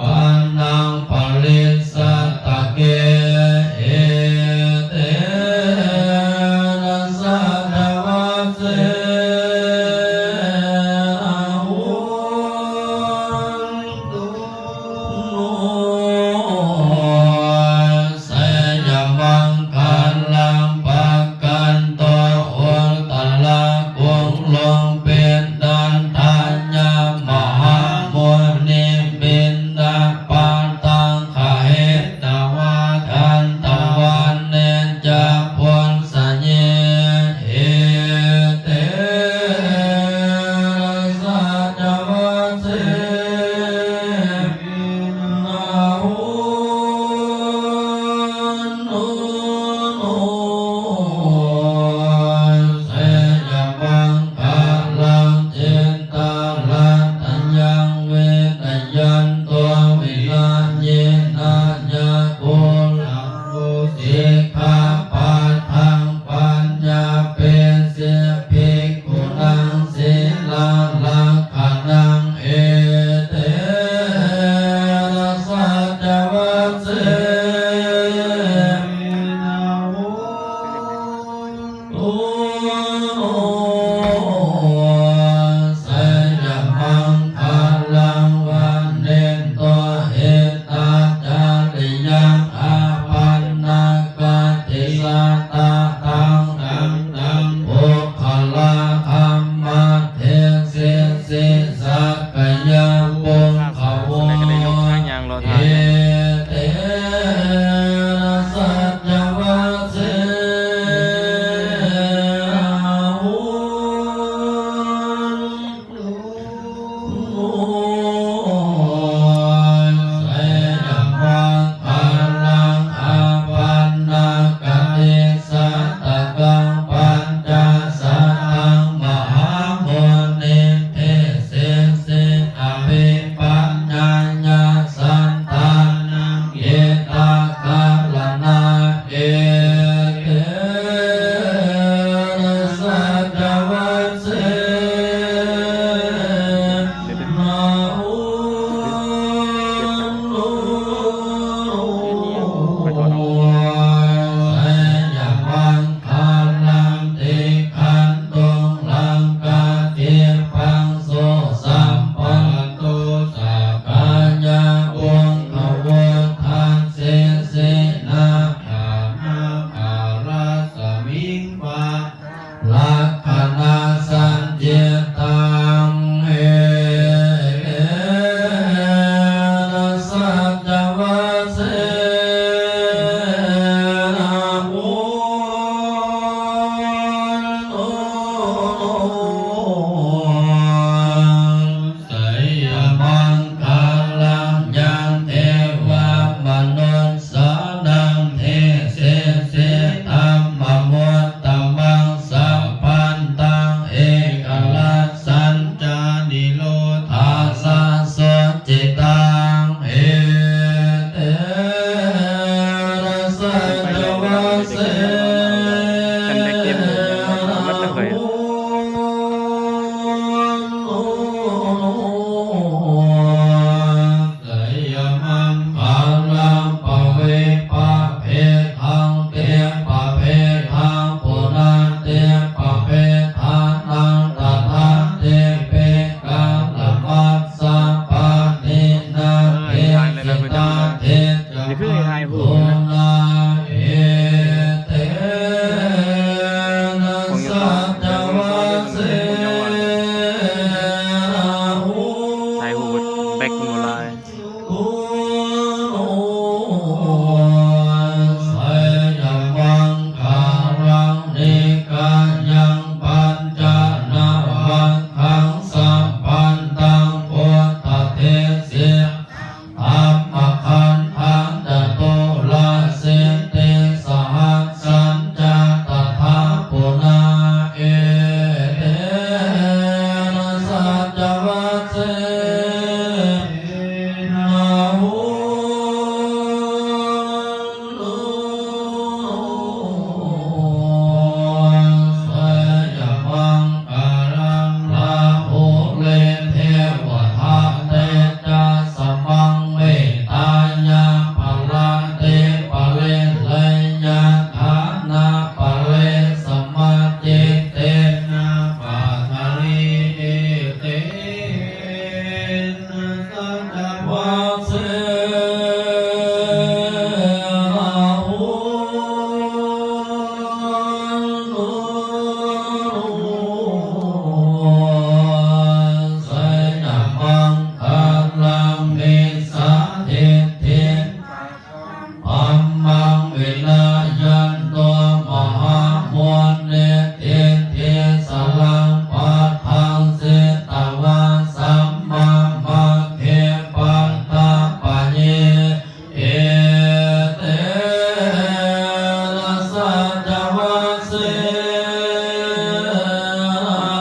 ปันนังปริสัตตะเกเอเตนะสัตวัสเสอาหุนตุโนเสยมังคันลังปักกันตัวอุลตละกุงลงเป็นดันทัญญมหามุนิบินดาปันตังขะเหตวะทันตะวันเนจะพุนสัญเยเอเตสัจวัสเสนาหุนตุโนเสยมังคะลังจิตตาลันตัญญังเวทยันตัววิลัญเยนะยะโกลังโมสิกขาปัฏฐังปัญญาเป็นเสียภิกขุนังศีลาลักขณังเอเตนะสัจวัสเสนาหุตุโนเสยมังคะลังวันเนตัวเอตาจาริยังอาปันนากติสัตตะตังตังตังโภคละธัมมาเทเสสิสักกายะปุงขวโเอเตนะสัจวัสเสอาหุนตุโนเสยมังคะลังอาปันนากติสัตตะกังปัญจสัตตังมหามุนิเทเสสิอภิปัญญาญาสันตานังเยตากาลนาเอเตนะสัจวัสเสนาหุนตุโนเสยมังคะลังติขันตุลังกาเทียปังโสสัมปันตุสักกายะวงขวทันเสสินาคานาคาราสมิงปะลักขณาสัญเจตังเอนะสัจวัสเสนาหุนตุโนเสยมังคะลังยังเทวมนุสสานังเทเสสิธัมมมุตตมังสัพพันตังเอกลัสสัญจานิโรธาสะสจิตังเอเตนะสัจวัสเสนาหุนตุโนเสยมังคะลังปเวปะเพทังเตปะเพทังปุนันเตปะเพทันังตถาเตเปกังละมัสสะปะนินาเทจิตาเทจะมังโท